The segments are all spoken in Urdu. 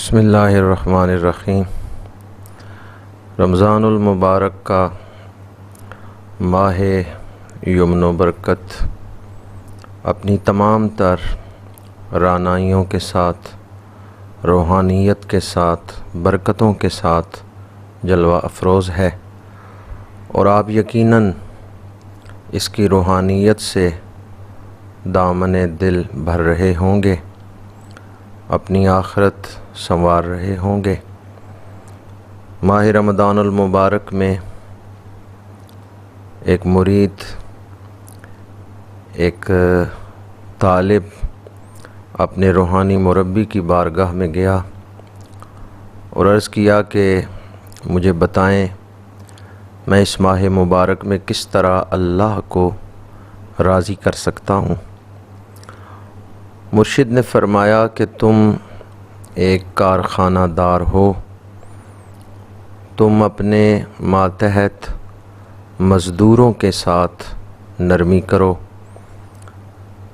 بسم اللہ الرحمن الرحیم۔ رمضان المبارک کا ماہ یمن و برکت اپنی تمام تر رعنائیوں کے ساتھ، روحانیت کے ساتھ، برکتوں کے ساتھ جلوہ افروز ہے، اور آپ یقیناً اس کی روحانیت سے دامن دل بھر رہے ہوں گے، اپنی آخرت سنوار رہے ہوں گے۔ ماہ رمضان المبارک میں ایک مرید، ایک طالب اپنے روحانی مربی کی بارگاہ میں گیا اور عرض کیا کہ مجھے بتائیں میں اس ماہ مبارک میں کس طرح اللہ کو راضی کر سکتا ہوں۔ مرشد نے فرمایا کہ تم ایک کارخانہ دار ہو، تم اپنے ماتحت مزدوروں کے ساتھ نرمی کرو۔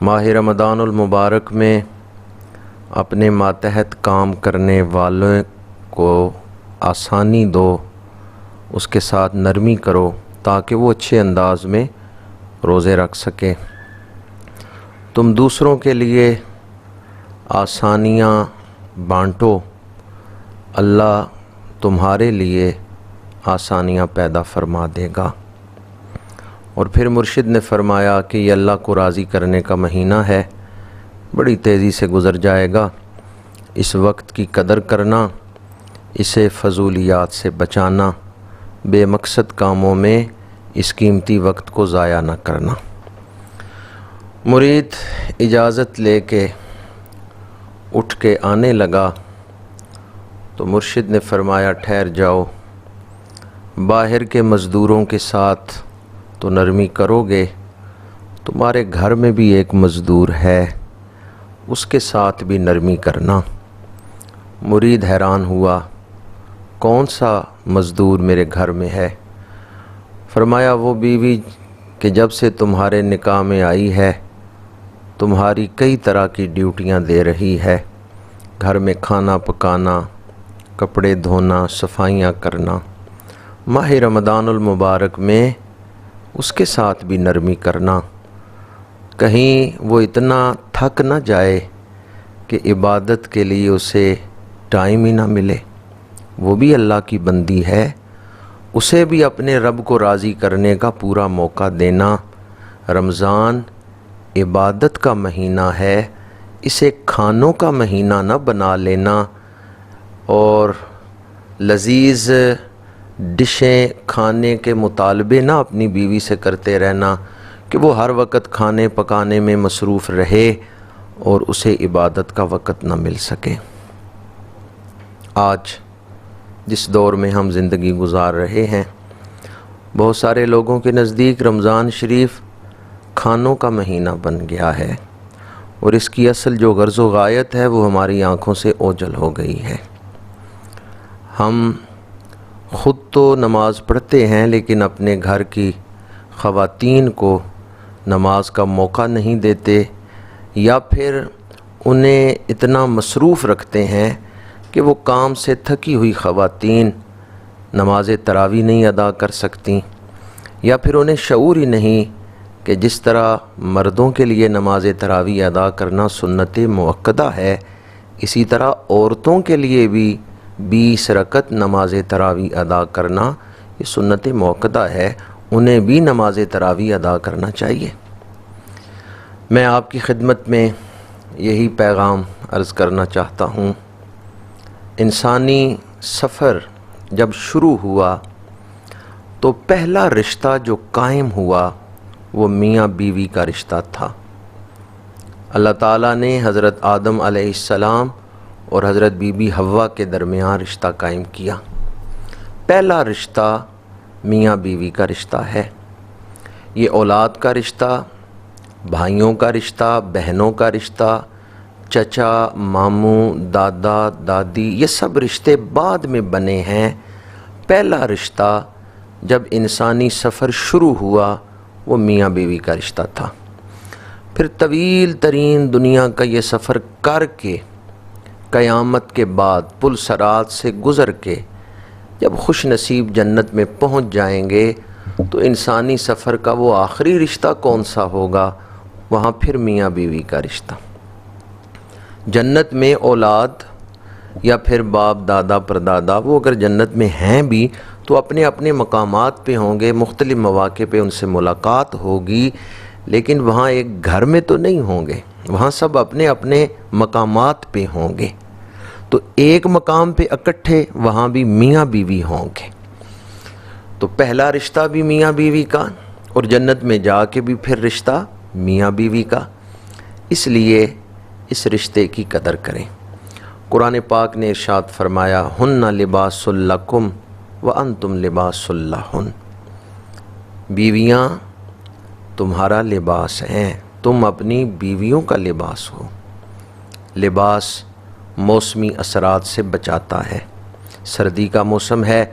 ماہ رمضان المبارک میں اپنے ماتحت کام کرنے والوں کو آسانی دو، اس کے ساتھ نرمی کرو تاکہ وہ اچھے انداز میں روزے رکھ سکے۔ تم دوسروں کے لیے آسانیاں بانٹو، اللہ تمہارے لیے آسانیاں پیدا فرما دے گا۔ اور پھر مرشد نے فرمایا کہ یہ اللہ کو راضی کرنے کا مہینہ ہے، بڑی تیزی سے گزر جائے گا، اس وقت کی قدر کرنا، اسے فضولیات سے بچانا، بے مقصد کاموں میں اس قیمتی وقت کو ضائع نہ کرنا۔ مرید اجازت لے کے اٹھ کے آنے لگا تو مرشد نے فرمایا ٹھہر جاؤ، باہر کے مزدوروں کے ساتھ تو نرمی کرو گے، تمہارے گھر میں بھی ایک مزدور ہے، اس کے ساتھ بھی نرمی کرنا۔ مرید حیران ہوا، کون سا مزدور میرے گھر میں ہے؟ فرمایا وہ بیوی کہ جب سے تمہارے نکاح میں آئی ہے تمہاری کئی طرح کی ڈیوٹیاں دے رہی ہے، گھر میں کھانا پکانا، کپڑے دھونا، صفائیاں کرنا۔ ماہ رمضان المبارک میں اس کے ساتھ بھی نرمی کرنا، کہیں وہ اتنا تھک نہ جائے کہ عبادت کے لیے اسے ٹائم ہی نہ ملے۔ وہ بھی اللہ کی بندی ہے، اسے بھی اپنے رب کو راضی کرنے کا پورا موقع دینا۔ رمضان عبادت کا مہینہ ہے، اسے کھانوں کا مہینہ نہ بنا لینا اور لذیذ ڈشیں کھانے کے مطالبے نہ اپنی بیوی سے کرتے رہنا کہ وہ ہر وقت کھانے پکانے میں مصروف رہے اور اسے عبادت کا وقت نہ مل سکے۔ آج جس دور میں ہم زندگی گزار رہے ہیں، بہت سارے لوگوں کے نزدیک رمضان شریف کھانوں کا مہینہ بن گیا ہے، اور اس کی اصل جو غرض و غایت ہے وہ ہماری آنکھوں سے اوجھل ہو گئی ہے۔ ہم خود تو نماز پڑھتے ہیں لیکن اپنے گھر کی خواتین کو نماز کا موقع نہیں دیتے، یا پھر انہیں اتنا مصروف رکھتے ہیں کہ وہ کام سے تھکی ہوئی خواتین نماز تراویح نہیں ادا کر سکتیں، یا پھر انہیں شعور ہی نہیں کہ جس طرح مردوں کے لیے نماز تراویح ادا کرنا سنت مؤکدہ ہے، اسی طرح عورتوں کے لیے بھی 20 رکعت نماز تراویح ادا کرنا یہ سنت مؤکدہ ہے، انہیں بھی نماز تراویح ادا کرنا چاہیے۔ میں آپ کی خدمت میں یہی پیغام عرض کرنا چاہتا ہوں، انسانی سفر جب شروع ہوا تو پہلا رشتہ جو قائم ہوا وہ میاں بیوی کا رشتہ تھا۔ اللہ تعالیٰ نے حضرت آدم علیہ السلام اور حضرت بی بی حوا کے درمیان رشتہ قائم کیا۔ پہلا رشتہ میاں بیوی کا رشتہ ہے، یہ اولاد کا رشتہ، بھائیوں کا رشتہ، بہنوں کا رشتہ، چچا، ماموں، دادا، دادی، یہ سب رشتے بعد میں بنے ہیں۔ پہلا رشتہ جب انسانی سفر شروع ہوا وہ میاں بیوی کا رشتہ تھا۔ پھر طویل ترین دنیا کا یہ سفر کر کے قیامت کے بعد پل صراط سے گزر کے جب خوش نصیب جنت میں پہنچ جائیں گے تو انسانی سفر کا وہ آخری رشتہ کون سا ہوگا؟ وہاں پھر میاں بیوی کا رشتہ۔ جنت میں اولاد یا پھر باپ دادا پردادا وہ اگر جنت میں ہیں بھی تو اپنے اپنے مقامات پہ ہوں گے، مختلف مواقع پہ ان سے ملاقات ہوگی، لیکن وہاں ایک گھر میں تو نہیں ہوں گے، وہاں سب اپنے اپنے مقامات پہ ہوں گے۔ تو ایک مقام پہ اکٹھے وہاں بھی میاں بیوی ہوں گے۔ تو پہلا رشتہ بھی میاں بیوی کا اور جنت میں جا کے بھی پھر رشتہ میاں بیوی کا، اس لیے اس رشتے کی قدر کریں۔ قرآن پاک نے ارشاد فرمایا ہن لباس لکم وانتم لباس لہن، بیویاں تمہارا لباس ہیں، تم اپنی بیویوں کا لباس ہو۔ لباس موسمی اثرات سے بچاتا ہے، سردی کا موسم ہے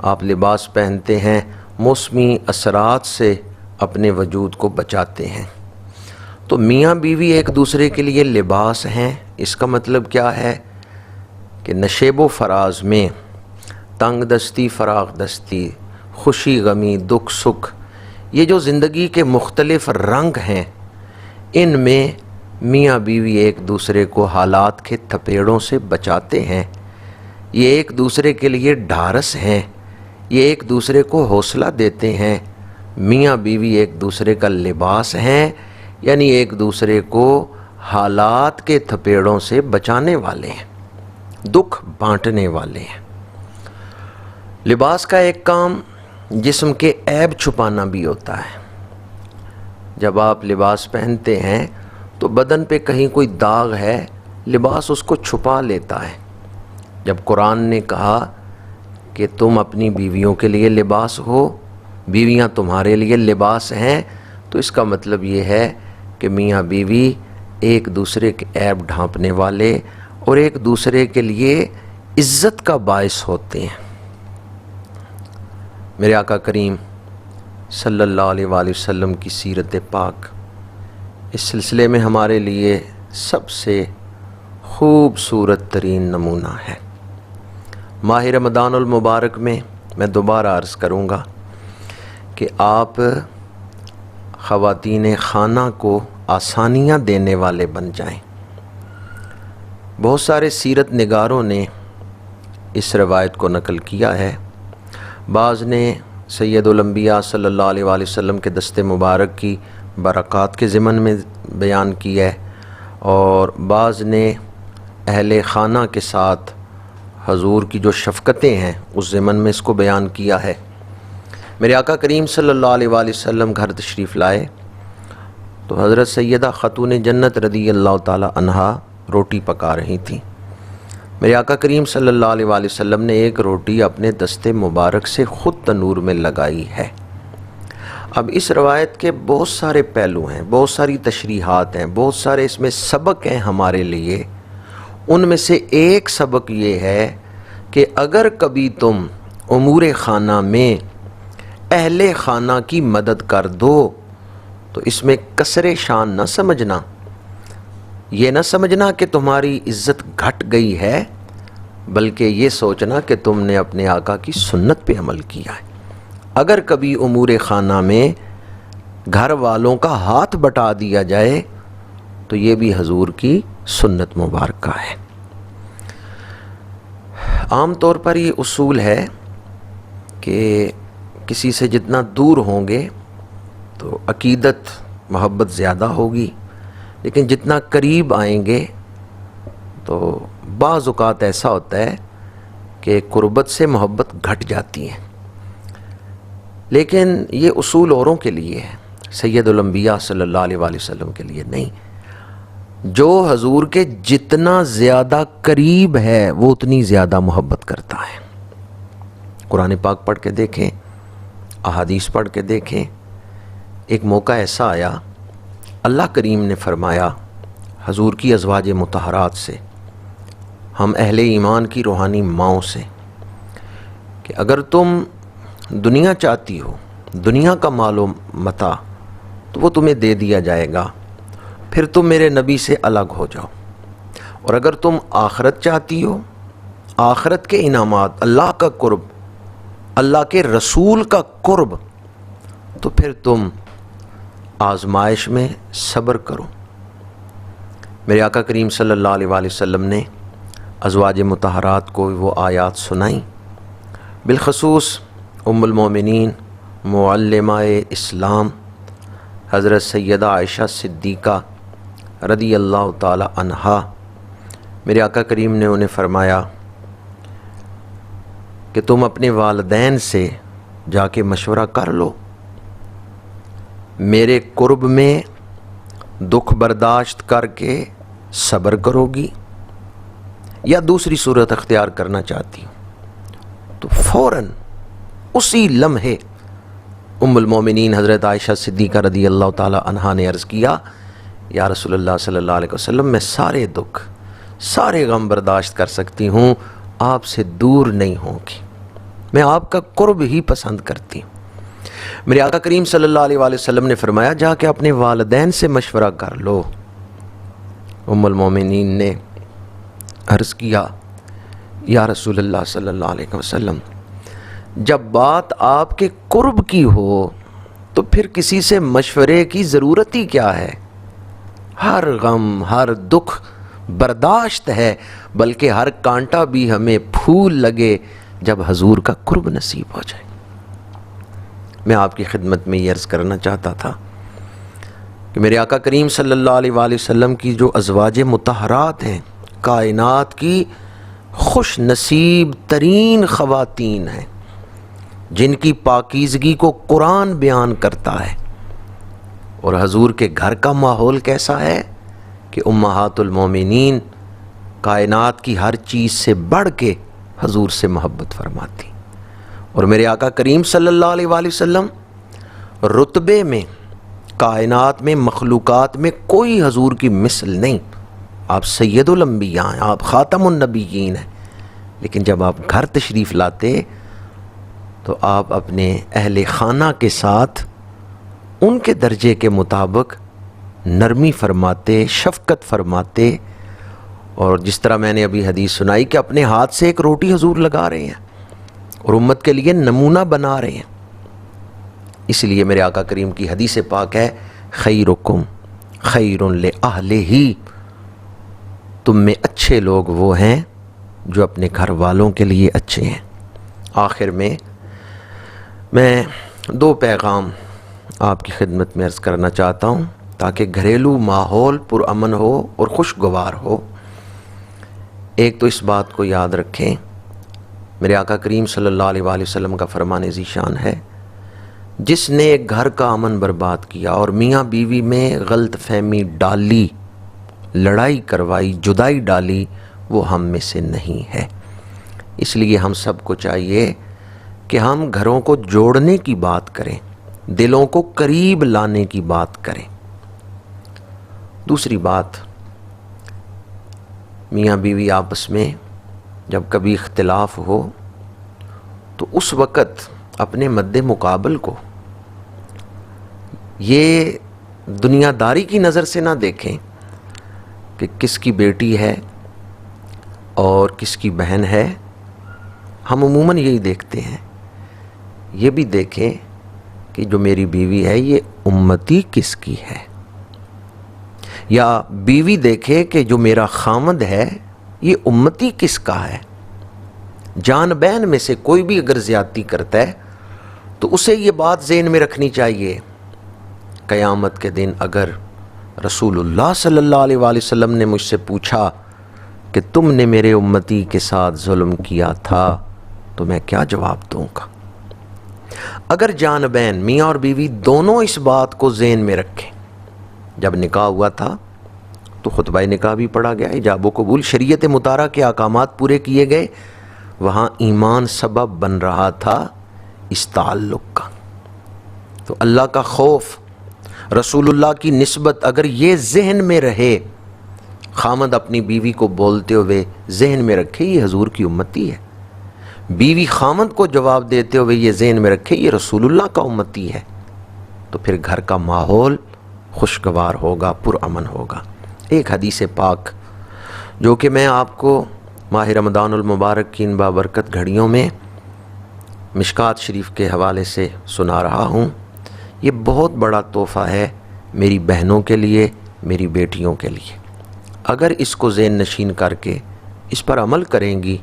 آپ لباس پہنتے ہیں، موسمی اثرات سے اپنے وجود کو بچاتے ہیں۔ تو میاں بیوی ایک دوسرے کے لیے لباس ہیں، اس کا مطلب کیا ہے کہ نشیب و فراز میں تنگ دستی فراغ دستی، خوشی غمی دکھ سکھ، یہ جو زندگی کے مختلف رنگ ہیں، ان میں میاں بیوی ایک دوسرے کو حالات کے تھپیڑوں سے بچاتے ہیں، یہ ایک دوسرے کے لیے ڈھارس ہیں، یہ ایک دوسرے کو حوصلہ دیتے ہیں۔ میاں بیوی ایک دوسرے کا لباس ہیں، یعنی ایک دوسرے کو حالات کے تھپیڑوں سے بچانے والے ہیں، دکھ بانٹنے والے ہیں۔ لباس کا ایک کام جسم کے عیب چھپانا بھی ہوتا ہے۔ جب آپ لباس پہنتے ہیں تو بدن پہ کہیں کوئی داغ ہے، لباس اس کو چھپا لیتا ہے۔ جب قرآن نے کہا کہ تم اپنی بیویوں کے لیے لباس ہو، بیویاں تمہارے لیے لباس ہیں، تو اس کا مطلب یہ ہے کہ میاں بیوی ایک دوسرے کے عیب ڈھانپنے والے اور ایک دوسرے کے لیے عزت کا باعث ہوتے ہیں۔ میرے آقا کریم صلی اللہ علیہ وآلہ وسلم کی سیرت پاک اس سلسلے میں ہمارے لیے سب سے خوبصورت ترین نمونہ ہے۔ ماہ رمضان المبارک میں میں دوبارہ عرض کروں گا کہ آپ خواتین خانہ کو آسانیاں دینے والے بن جائیں۔ بہت سارے سیرت نگاروں نے اس روایت کو نقل کیا ہے، بعض نے سید الانبیاء صلی اللہ علیہ وآلہ وسلم کے دست مبارک کی برکات کے ضمن میں بیان کی ہے، اور بعض نے اہل خانہ کے ساتھ حضور کی جو شفقتیں ہیں اس ضمن میں اس کو بیان کیا ہے۔ میرے آقا کریم صلی اللہ علیہ وآلہ وسلم گھر تشریف لائے تو حضرت سیدہ خاتون جنت رضی اللہ تعالی عنہا روٹی پکا رہی تھیں۔ میرے آقا کریم صلی اللہ علیہ وآلہ وسلم نے ایک روٹی اپنے دست مبارک سے خود تنور میں لگائی ہے۔ اب اس روایت کے بہت سارے پہلو ہیں، بہت ساری تشریحات ہیں، بہت سارے اس میں سبق ہیں ہمارے لیے۔ ان میں سے ایک سبق یہ ہے کہ اگر کبھی تم امور خانہ میں اہل خانہ کی مدد کر دو تو اس میں کسر شان نہ سمجھنا، یہ نہ سمجھنا کہ تمہاری عزت گھٹ گئی ہے، بلکہ یہ سوچنا کہ تم نے اپنے آقا کی سنت پہ عمل کیا ہے۔ اگر کبھی امور خانہ میں گھر والوں کا ہاتھ بٹا دیا جائے تو یہ بھی حضور کی سنت مبارکہ ہے۔ عام طور پر یہ اصول ہے کہ کسی سے جتنا دور ہوں گے تو عقیدت محبت زیادہ ہوگی، لیکن جتنا قریب آئیں گے تو بعض اوقات ایسا ہوتا ہے کہ قربت سے محبت گھٹ جاتی ہے۔ لیکن یہ اصول اوروں کے لیے ہے، سید الانبیاء صلی اللہ علیہ وآلہ وسلم کے لیے نہیں۔ جو حضور کے جتنا زیادہ قریب ہے وہ اتنی زیادہ محبت کرتا ہے۔ قرآن پاک پڑھ کے دیکھیں، احادیث پڑھ کے دیکھیں۔ ایک موقع ایسا آیا، اللہ کریم نے فرمایا حضور کی ازواج مطہرات سے، ہم اہل ایمان کی روحانی ماؤں سے، کہ اگر تم دنیا چاہتی ہو، دنیا کا مال و متاع، تو وہ تمہیں دے دیا جائے گا، پھر تم میرے نبی سے الگ ہو جاؤ۔ اور اگر تم آخرت چاہتی ہو، آخرت کے انعامات، اللہ کا قرب، اللہ کے رسول کا قرب، تو پھر تم آزمائش میں صبر کرو۔ میرے آقا کریم صلی اللہ علیہ وآلہ وسلم نے ازواج مطہرات کو وہ آیات سنائیں، بالخصوص ام المومنین معلمہ اسلام حضرت سیدہ عائشہ صدیقہ رضی اللہ تعالی عنہا۔ میرے آقا کریم نے انہیں فرمایا کہ تم اپنے والدین سے جا کے مشورہ کر لو، میرے قرب میں دکھ برداشت کر کے صبر کرو گی یا دوسری صورت اختیار کرنا چاہتی ہوں۔ تو فوراً اسی لمحے ام المومنین حضرت عائشہ صدیقہ رضی اللہ تعالی عنہا نے عرض کیا، یا رسول اللہ صلی اللہ علیہ وسلم، میں سارے دکھ، سارے غم برداشت کر سکتی ہوں، آپ سے دور نہیں ہوں گی، میں آپ کا قرب ہی پسند کرتی ہوں۔ میرے آقا کریم صلی اللہ علیہ وآلہ وسلم نے فرمایا جا کے اپنے والدین سے مشورہ کر لو۔ ام المومنین نے عرض کیا، یا رسول اللہ صلی اللہ علیہ وسلم، جب بات آپ کے قرب کی ہو تو پھر کسی سے مشورے کی ضرورت ہی کیا ہے؟ ہر غم، ہر دکھ برداشت ہے، بلکہ ہر کانٹا بھی ہمیں پھول لگے جب حضور کا قرب نصیب ہو جائے۔ میں آپ کی خدمت میں یہ عرض کرنا چاہتا تھا کہ میرے آقا کریم صلی اللہ علیہ وآلہ وسلم کی جو ازواج مطہرات ہیں، کائنات کی خوش نصیب ترین خواتین ہیں، جن کی پاکیزگی کو قرآن بیان کرتا ہے، اور حضور کے گھر کا ماحول کیسا ہے کہ امہات المومنین کائنات کی ہر چیز سے بڑھ کے حضور سے محبت فرماتی، اور میرے آقا کریم صلی اللہ علیہ وآلہ وسلم رتبے میں، کائنات میں، مخلوقات میں کوئی حضور کی مثل نہیں۔ آپ سید الانبیاء ہیں، آپ خاتم النبیین ہیں، لیکن جب آپ گھر تشریف لاتے تو آپ اپنے اہل خانہ کے ساتھ ان کے درجے کے مطابق نرمی فرماتے، شفقت فرماتے، اور جس طرح میں نے ابھی حدیث سنائی کہ اپنے ہاتھ سے ایک روٹی حضور لگا رہے ہیں اور امت کے لیے نمونہ بنا رہے ہیں۔ اس لیے میرے آقا کریم کی حدیث پاک ہے، خیرکم خیر لأہلہ، تم میں اچھے لوگ وہ ہیں جو اپنے گھر والوں کے لیے اچھے ہیں۔ آخر میں دو پیغام آپ کی خدمت میں عرض کرنا چاہتا ہوں تاکہ گھریلو ماحول پرامن ہو اور خوشگوار ہو۔ ایک تو اس بات کو یاد رکھیں، میرے آقا کریم صلی اللہ علیہ وآلہ وسلم کا فرمان ذیشان ہے، جس نے ایک گھر کا امن برباد کیا اور میاں بیوی میں غلط فہمی ڈالی، لڑائی کروائی، جدائی ڈالی، وہ ہم میں سے نہیں ہے۔ اس لیے ہم سب کو چاہیے کہ ہم گھروں کو جوڑنے کی بات کریں، دلوں کو قریب لانے کی بات کریں۔ دوسری بات، میاں بیوی آپس میں جب کبھی اختلاف ہو تو اس وقت اپنے مد مقابل کو یہ دنیا داری کی نظر سے نہ دیکھیں کہ کس کی بیٹی ہے اور کس کی بہن ہے۔ ہم عموماً یہی دیکھتے ہیں، یہ بھی دیکھیں کہ جو میری بیوی ہے یہ امتی کس کی ہے، یا بیوی دیکھے کہ جو میرا خامد ہے یہ امتی کس کا ہے۔ جان بین میں سے کوئی بھی اگر زیادتی کرتا ہے تو اسے یہ بات ذہن میں رکھنی چاہیے، قیامت کے دن اگر رسول اللہ صلی اللہ علیہ وآلہ وسلم نے مجھ سے پوچھا کہ تم نے میرے امتی کے ساتھ ظلم کیا تھا تو میں کیا جواب دوں گا۔ اگر جان بین میاں اور بیوی دونوں اس بات کو ذہن میں رکھیں، جب نکاح ہوا تھا تو خطبہ نکاح بھی پڑھا گیا، ایجاب و قبول، شریعت مطالعہ کے احکامات پورے کیے گئے، وہاں ایمان سبب بن رہا تھا اس تعلق کا۔ تو اللہ کا خوف، رسول اللہ کی نسبت اگر یہ ذہن میں رہے، خامد اپنی بیوی کو بولتے ہوئے ذہن میں رکھے یہ حضور کی امتی ہے، بیوی خامد کو جواب دیتے ہوئے یہ ذہن میں رکھے یہ رسول اللہ کا امتی ہے، تو پھر گھر کا ماحول خوشگوار ہوگا، پرامن ہوگا۔ ایک حدیث پاک جو کہ میں آپ کو ماہ رمضان المبارک کی ان بابرکت گھڑیوں میں مشکات شریف کے حوالے سے سنا رہا ہوں۔ یہ بہت بڑا تحفہ ہے میری بہنوں کے لیے، میری بیٹیوں کے لیے۔ اگر اس کو ذہن نشین کر کے اس پر عمل کریں گی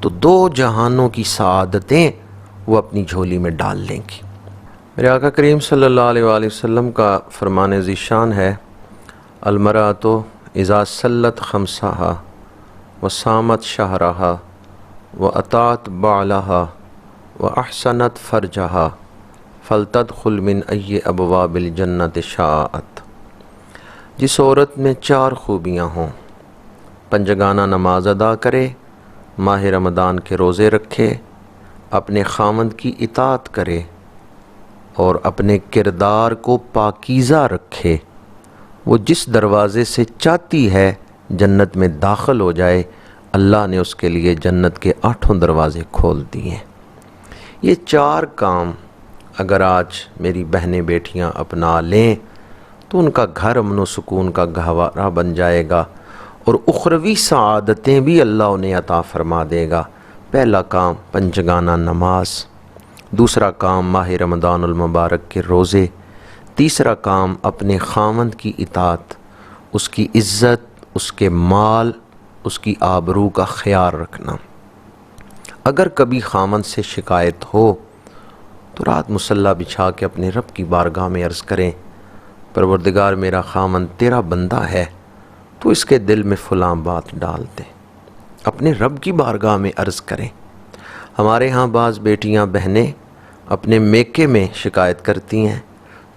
تو 2 جہانوں کی سعادتیں وہ اپنی جھولی میں ڈال لیں گی۔ میرے آقا کریم صلی اللہ علیہ وآلہ وسلم کا فرمان ذیشان ہے، المرأۃ اذا صلت خمسہا وصامت شہرہا واطاعت بعلہا واحسنت فرجہا فلتدخل من ای ابواب الجنت شاءت۔ جس عورت میں 4 خوبیاں ہوں، پنجگانہ نماز ادا کرے، ماہ رمضان کے روزے رکھے، اپنے خاوند کی اطاعت کرے اور اپنے کردار کو پاکیزہ رکھے، وہ جس دروازے سے چاہتی ہے جنت میں داخل ہو جائے، اللہ نے اس کے لیے جنت کے 8 دروازے کھول دیے۔ یہ 4 کام اگر آج میری بہنیں بیٹیاں اپنا لیں تو ان کا گھر امن و سکون کا گہوارہ بن جائے گا اور اخروی سعادتیں بھی اللہ انہیں عطا فرما دے گا۔ پہلا کام پنجگانہ نماز، دوسرا کام ماہ رمضان المبارک کے روزے، تیسرا کام اپنے خاوند کی اطاعت، اس کی عزت، اس کے مال، اس کی آبرو کا خیال رکھنا۔ اگر کبھی خاوند سے شکایت ہو تو رات مصلی بچھا کے اپنے رب کی بارگاہ میں عرض کریں، پروردگار میرا خاوند تیرا بندہ ہے، تو اس کے دل میں فلاں بات ڈال دے۔ اپنے رب کی بارگاہ میں عرض کریں۔ ہمارے ہاں بعض بیٹیاں بہنیں اپنے میکے میں شکایت کرتی ہیں،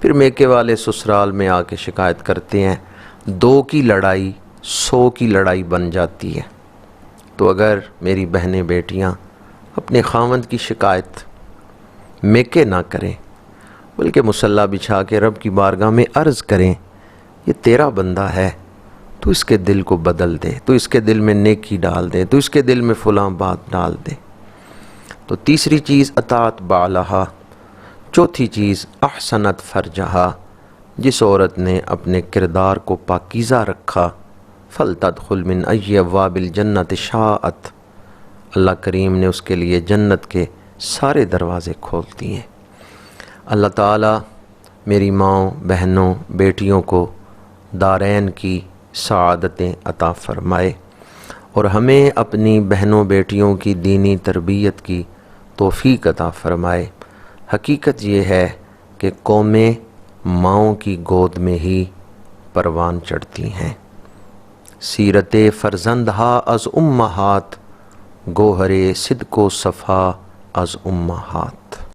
پھر میکے والے سسرال میں آ کے شکایت کرتے ہیں، 2 کی لڑائی 100 کی لڑائی بن جاتی ہے۔ تو اگر میری بہنیں بیٹیاں اپنے خاوند کی شکایت میکے نہ کریں بلکہ مصلی بچھا کے رب کی بارگاہ میں عرض کریں، یہ تیرا بندہ ہے، تو اس کے دل کو بدل دے، تو اس کے دل میں نیکی ڈال دے، تو اس کے دل میں فلاں بات ڈال دے۔ تو تیسری چیز اطاعت بعلہا، چوتھی چیز احسنت فرجہا، جس عورت نے اپنے کردار کو پاکیزہ رکھا، فلتدخل من ای ابواب الجنت شاءت، اللہ کریم نے اس کے لیے جنت کے سارے دروازے کھول دیے۔ اللہ تعالیٰ میری ماؤں، بہنوں، بیٹیوں کو دارین کی سعادتیں عطا فرمائے اور ہمیں اپنی بہنوں بیٹیوں کی دینی تربیت کی توفیق عطا فرمائے۔ حقیقت یہ ہے کہ قومیں ماؤں کی گود میں ہی پروان چڑھتی ہیں۔ سیرت فرزندہا از امہات، گوہر صدق و صفا از امہات۔